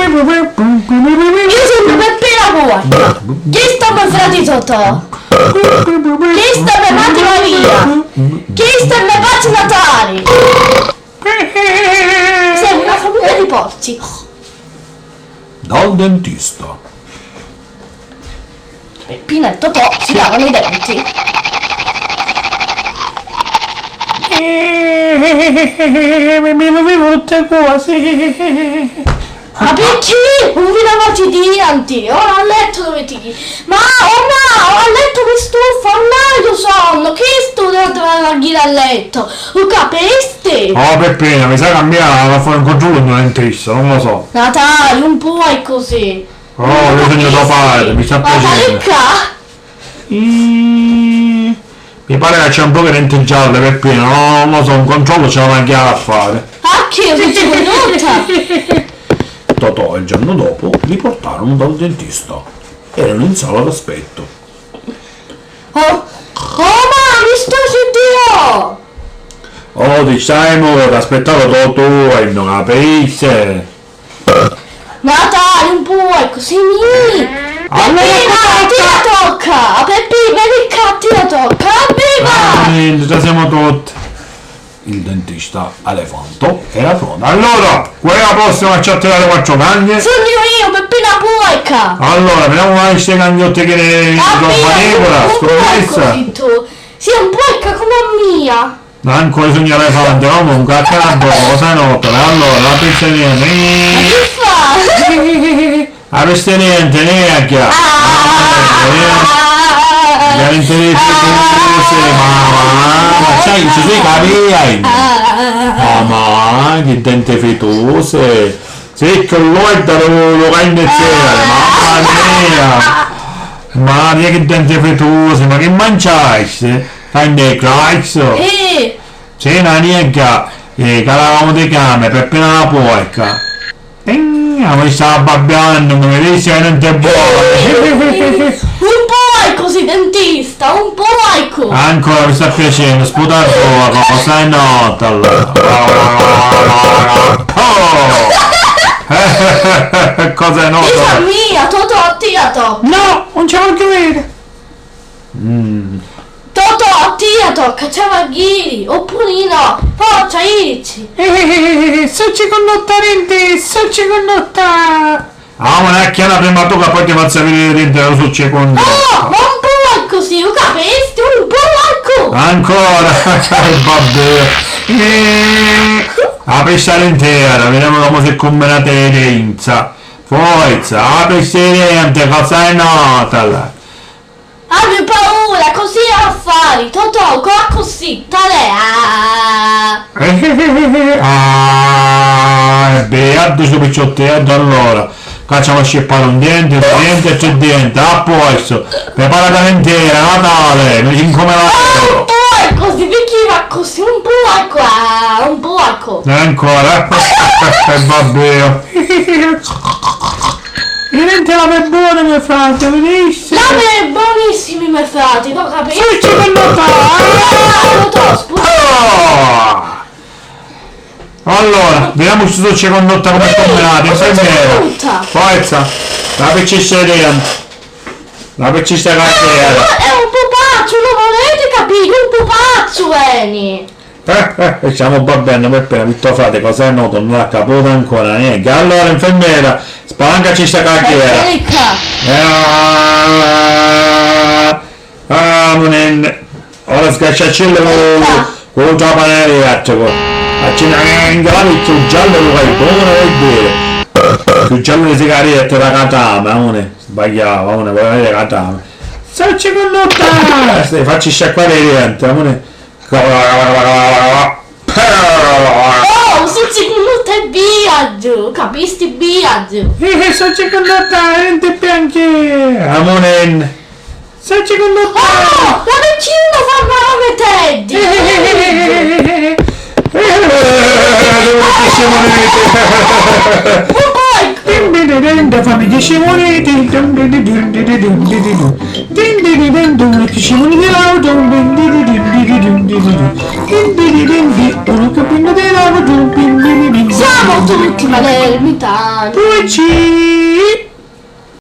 Io sono Peppina Porca. Chi sta per frati Totò? Chi sta per Matti Maria? Chi sta per Pazzi Natali? Sei una famiglia di porci. Dal dentista. Peppina e Totò si lavano i denti. Mi avevo tutte cose. Ma perché? Non vi lavate i denti? Ora a letto dovete chi? Ma a letto mi stufa, ormai io sonno. Che sto andare a letto? Lo capeste? Oh Peppina, mi sa cambiare a fare un controllo in un dentista, non lo so. Natale, non puoi così. Oh, io sogno da fare, mi sta Ma piacendo. Mi pare che c'è un po' di denti gialle, Peppina, no, non lo so, un controllo ce l'ho anche a fare. Ah, che io sono condotta? Totò il giorno dopo li portarono dal dentista. Erano in sala d'aspetto. Oh, ma mi sto sentendo! Oh, ti stai muovendo, aspettavo Totò e non capisce. Natale, non puoi così. Peppina, ti la tocca! Peppina, ti la tocca! Viva! Già siamo tutti. Il dentista Elefanto era pronto. Allora, qual è la prossima a tirare 4 cagne? Sono io, Peppina Puoica! Allora, vediamo mai queste cagnotte che ne manipola, scommessa. Così tu! Sei un puoica come mia! Ancora sogna Elefante, comunque a capo, cosa notte? Allora, la pizza niente. Che fa? La pizza niente, neanche. Niente di ma sai, ci sei capire. Ma che dente fetose. Sì, che lo va in mamma mia che dente fetose, ma che mangiai? Fai dei cracks? Sì, una niente, calavamo di came, Peppina la Puoica. Mi stava babbiando, mi vedi se non ti è buono. Un puoico, sei dentista, un puoico! Ancora mi sta piacendo, sputar fuoco, cosa è nota allora? Cosa è nota? Isa mia, Totò, tirato! No, non ce l'ho vedere. Totò, tirato, cacciava ghiri, oppure no, forza, irici! Socci condotta, socci condotta. Ah, ma non è che la prima tocca poi ti faccia vedere dentro sul secondo. Oh, ma un puoico, sì, lo capisti? Un puoico! Ancora, vabbè. La pesce intera, vediamo come si combinate le denti. Forza, la pesce niente, cosa è nota là? Abbi paura, così affari, Totò, qua così, tale! Beato su picciottetto allora. Facciamo a scippare un dente e c'è dente, a posto. Preparata intera, Natale, mi come la... Un puoico, si perché va così, un puoico, un puoico! Ancora? Vabbè. Veramente la per buona mia frate, benissimo. Lame buonissimi, miei frati, lo capisci? Socci condotta. Totò, sputa! Allora, vediamo se tu c'è condotta come combinata, infermiera. Forza, la peccista dentro. La peccista carriera. È un pupazzo, lo volete capire? Un pupazzo, Eni! Diciamo va bene, per Vitto frate, cosa è noto? Non l'ha caputo ancora niente. Allora, infermiera, spalancaci sta carriera. Ora sgacciaccello con un trapaneria. Accennare il giallo lo fai buono e bene. Il giallo di sigarette da catama, non sbagliava, non vuoi vedere catama. Socci condotta. Facci sciacquare i denti, non Oh, socci condotta è viaggio, capisti viaggio? Socci condotta, rente bianche. Amonen. Socci condotta. Oh, la vicina fa male Teddy! Fammi 10 monete. Uno che ci vuole dell'auto, uno cammino dell'auto, Siamo tutti palermitani. poi ci